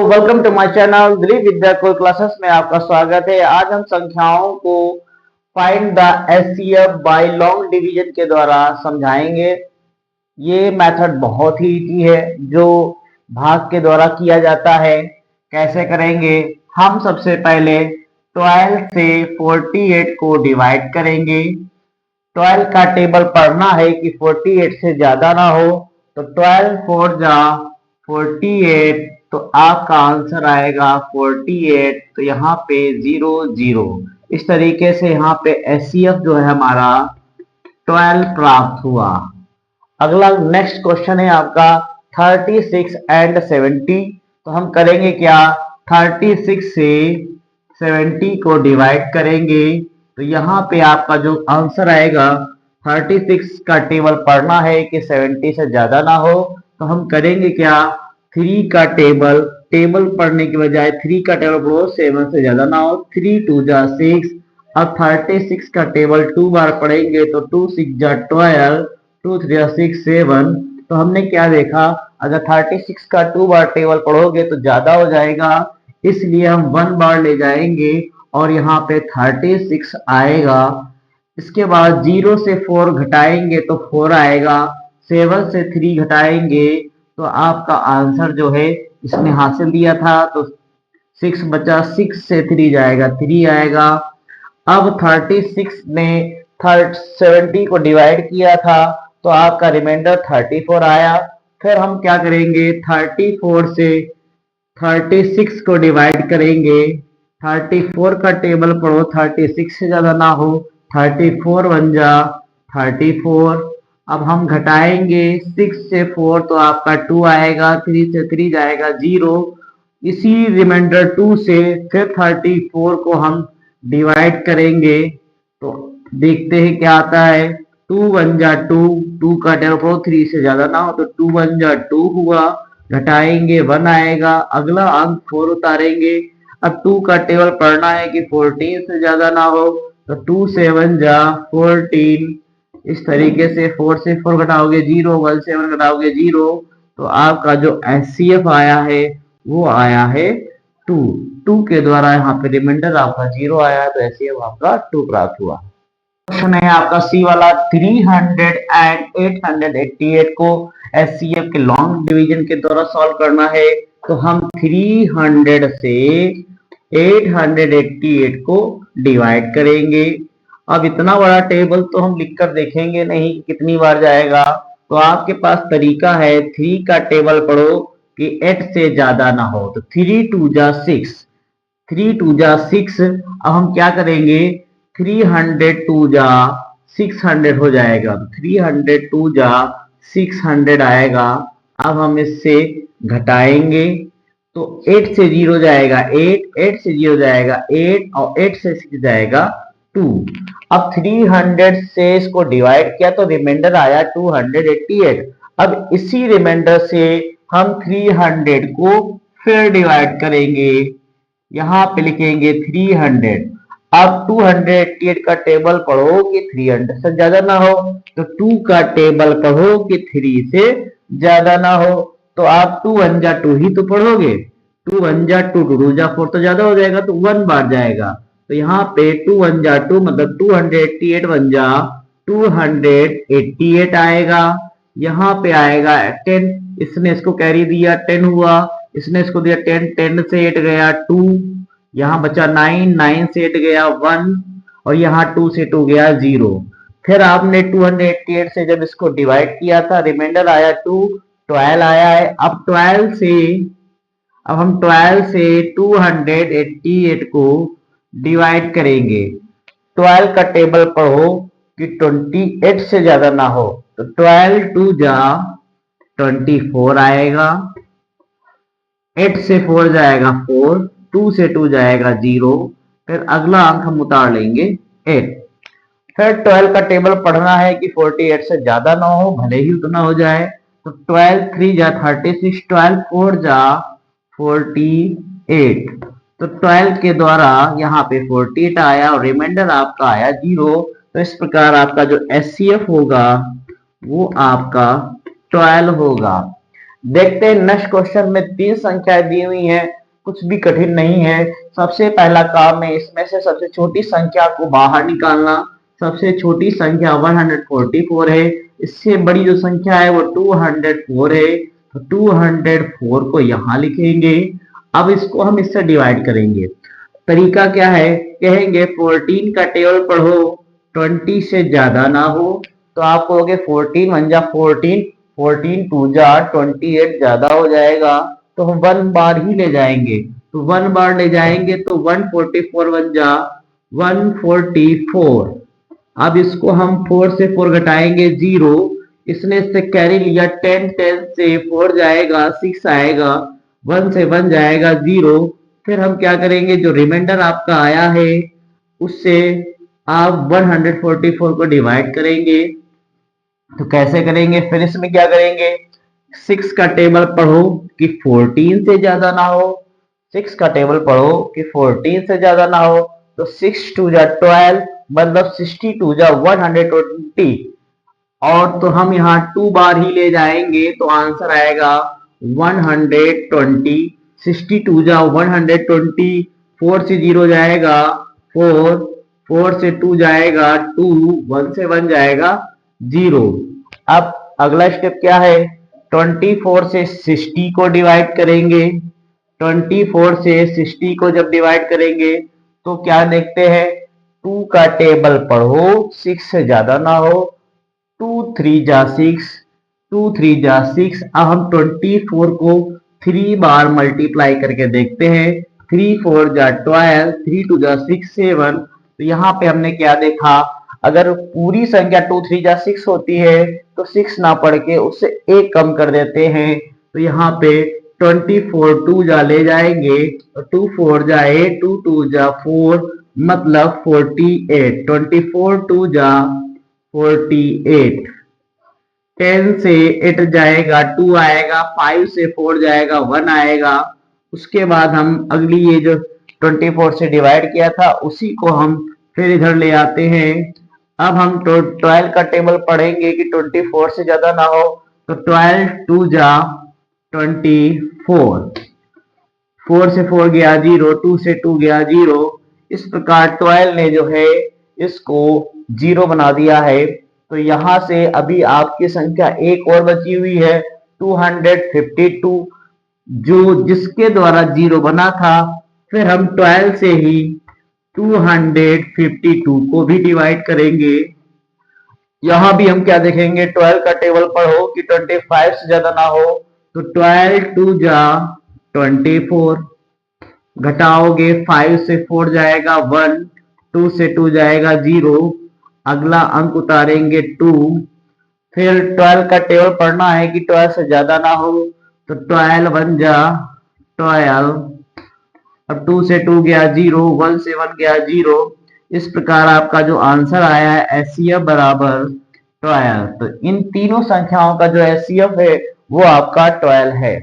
Welcome to my channel Dilip Vidyakul classes में आपका स्वागत है। आज हम संख्याओं को find the HCF by long division के द्वारा समझाएंगे। ये मेथड बहुत ही इजी है जो भाग के द्वारा किया जाता है। कैसे करेंगे? हम सबसे पहले 12 से 48 को डिवाइड करेंगे। 12 का टेबल पढ़ना है कि 48 से ज्यादा ना हो, तो 12 4 जा 48, तो आपका आंसर आएगा 48। तो यहाँ पे 0 0। इस तरीके से यहाँ पे एचसीएफ जो है हमारा 12 प्राप्त हुआ। अगला नेक्स्ट क्वेश्चन है आपका 36 एंड 70। तो हम करेंगे क्या? 36 से 70 को डिवाइड करेंगे। तो यहाँ पे आपका जो आंसर आएगा 36 का टेबल पढ़ना है कि 70 से ज्यादा ना हो, तो हम करेंगे क्या? 3 का टेबल पढ़ने की बजाय 3 का टेबल पढ़ो, 7 से ज्यादा ना हो। 3 2 जा 6। अब 36 का टेबल 2 बार पढ़ेंगे तो 2 6 जा 12, 2 3 जा 6 7। तो हमने क्या देखा, अगर 36 का 2 बार टेबल पढ़ोगे तो ज्यादा हो जाएगा, इसलिए हम 1 बार ले जाएंगे और यहाँ पे 36 आएगा। इसके बाद 0 से 4 घटाएंगे तो 4 आएगा। 7 से 3 घटाएंगे तो आपका आंसर जो है इसने हासिल दिया था, तो 6 बचा, 6 से 3 जाएगा, 3 आएगा। अब 36 ने 70 को डिवाइड किया था तो आपका रिमाइंडर 34 आया। फिर हम क्या करेंगे? 34 से 36 को डिवाइड करेंगे। 34 का टेबल पढ़ो, 36 से ज्यादा ना हो। 34 1 जा 34। अब हम घटाएंगे 6 से 4 तो आपका 2 आएगा। 3 से 3 जाएगा 0। इसी रिमाइंडर 2 से फिर 34 को हम डिवाइड करेंगे तो देखते हैं क्या आता है। 2 1 जा 2, 2 का टेबल पढ़ो, 3 से ज्यादा ना हो, तो 2 1 जा 2 हुआ। घटाएंगे 1 आएगा। अगला अंक 4 उतारेंगे। अब 2 का टेबल पढ़ना है कि 14 से ज्यादा ना हो, तो 2 7 जा 14। इस तरीके से 4 से 4 घटाओगे 0, 1 से 1 घटाओगे 0। तो आपका जो एचसीएफ आया है वो आया है 2। 2 के द्वारा यहाँ पे रिमाइंडर आपका 0 आया है, तो एचसीएफ आपका 2 प्राप्त हुआ। क्वेश्चन है आपका सी वाला 300 एंड 888 को एचसीएफ के लॉन्ग डिवीजन के द्वारा सॉल्व करना है। तो हम 300 से 888 को डिवाइड करेंगे। अब इतना बड़ा टेबल तो हम लिखकर देखेंगे नहीं कि कितनी बार जाएगा, तो आपके पास तरीका है, 3 का टेबल पढ़ो कि 8 से ज्यादा ना हो। तो 3 2 जा 6, 3 2 जा 6। अब हम क्या करेंगे? 302 जा 600 हो जाएगा, तो 302 जा 600 आएगा। अब हम इससे घटाएंगे तो 8 से 0 जाएगा 8, 8 से 0 जाएगा 8, और 8 से 6 जाएगा 2। अब 300 से इसको डिवाइड किया तो रिमाइंडर आया 288। अब इसी रिमाइंडर से हम 300 को फिर डिवाइड करेंगे। यहाँ पे लिखेंगे 300। अब 288 का टेबल पढ़ो कि 300 से ज्यादा ना हो, तो 2 का टेबल पढ़ो कि 3 से ज्यादा ना हो। तो आप 2 1 जा 2 ही तो पढ़ोगे। 2 1 जा 2, 2 जा 4 तो ज्यादा हो जाएगा, तो 1 बार जाएगा। तो यहाँ पे 2 1 जा 2 मतलब 288 1 जा 288 आएगा। यहाँ पे आएगा 10, इसने इसको कैरी दिया 10 हुआ, इसने इसको दिया 10, 10 से 8 गया 2, यहाँ बचा 9, 9 से 8 गया 1, और यहाँ 2 से 2 गया 0। फिर आपने 288 से जब इसको डिवाइड किया था रिमाइंडर आया 2, 12 आया है। अब 12 से अब हम 12 से 288 को डिवाइड करेंगे। 12 का टेबल पढ़ो कि 28 से ज्यादा ना हो, तो 12 2 जा 24 आएगा। 8 से 4 जाएगा 4, 2 से 2 जाएगा 0। फिर अगला अंक हम उतार लेंगे 8। फिर 12 का टेबल पढ़ना है कि 48 से ज्यादा ना हो, भले ही उतना हो जाए, तो 12 3 जा 36, 12 4 जा 48। तो 12 के द्वारा यहाँ पे 48 आया और रिमाइंडर आपका आया 0। तो इस प्रकार आपका जो एचसीएफ होगा वो आपका 12 होगा। देखते हैं नेक्स्ट क्वेश्चन में 3 संख्याएं दी हुई हैं, कुछ भी कठिन नहीं है। सबसे पहला काम है इसमें से सबसे छोटी संख्या को बाहर निकालना। सबसे छोटी संख्या 144 है, इससे बड़ी जो संख्या है वो 204 है, तो 204 को यहाँ लिखेंगे। अब इसको हम इससे डिवाइड करेंगे। तरीका क्या है, कहेंगे 14 का टेबल पढ़ो, 20 से ज्यादा ना हो, तो आप कहोगे 14 1 जा 14, 14 2 जा 28 ज्यादा हो जाएगा, तो हम 1 बार ही ले जाएंगे। तो 1 बार ले जाएंगे तो 144 1 जा 144। अब इसको हम 4 से 4 घटाएंगे 0, इसने इससे कैरी लिया 10, 10 से 4 जाएगा 6 आएगा, 1 से 1 जाएगा 0। फिर हम क्या करेंगे, जो रिमाइंडर आपका आया है उससे आप 144 को डिवाइड करेंगे। तो कैसे करेंगे, फिर इसमें क्या करेंगे, 6 का टेबल पढ़ो कि 14 से ज्यादा ना हो। 6 का टेबल पढ़ो कि 14 से ज्यादा ना हो, तो 6 2 जा 12, मतलब 62 जा 120। और तो हम यहाँ 2 बार ही ले जाएंगे तो आंसर आएगा 120। 62 जा 120, 4 से 0 जाएगा 4, 4 से 2 जाएगा 2, 1 से 1 जाएगा 0। अब अगला स्टेप क्या है, 24 से 60 को डिवाइड करेंगे। 24 से 60 को जब डिवाइड करेंगे तो क्या देखते हैं, 2 का टेबल पढ़ो 6 से ज्यादा ना हो, 2 3 जा 6, 2 3 जा 6। अब हम 24 को 3 बार मल्टीप्लाई करके देखते हैं। 3 4 जा 12, 3 2 जा 6 7। तो यहाँ पे हमने क्या देखा, अगर पूरी संख्या 2 3 जा 6 होती है तो 6 ना पढ़ के उससे 1 कम कर देते हैं। तो यहाँ पे 24 2 जा ले जाएंगे, 2 4 जा 8, 2 2 जा 4, मतलब 48। 24 2 जा 48। 10 से 8 जाएगा 2 आएगा, 5 से 4 जाएगा 1 आएगा। उसके बाद हम अगली ये जो 24 से डिवाइड किया था उसी को हम फिर इधर ले आते हैं। अब हम 12 का टेबल पढ़ेंगे कि 24 से ज्यादा ना हो, तो 12 2 जा 24, 4 से 4 गया 0, 2 से 2 गया 0। इस प्रकार 12 ने जो है इसको 0 बना दिया है। तो यहां से अभी आपकी संख्या एक और बची हुई है 252, जो जिसके द्वारा 0 बना था। फिर हम 12 से ही 252 को भी डिवाइड करेंगे। यहां भी हम क्या देखेंगे, 12 का टेबल पढ़ो कि 25 से ज्यादा ना हो, तो 12 2 जा 24, घटाओगे 5 से 4 जाएगा 1, 2 से 2 जाएगा 0, अगला अंक उतारेंगे 2। फिर 12 का टेबल पढ़ना है कि 12 से ज्यादा ना हो, तो 12 1 जा 12, अब 2 से 2 गया 0, 1 से 1 गया 0। इस प्रकार आपका जो आंसर आया है एचसीएफ बराबर 12। तो इन तीनों संख्याओं का जो एचसीएफ है वो आपका 12 है।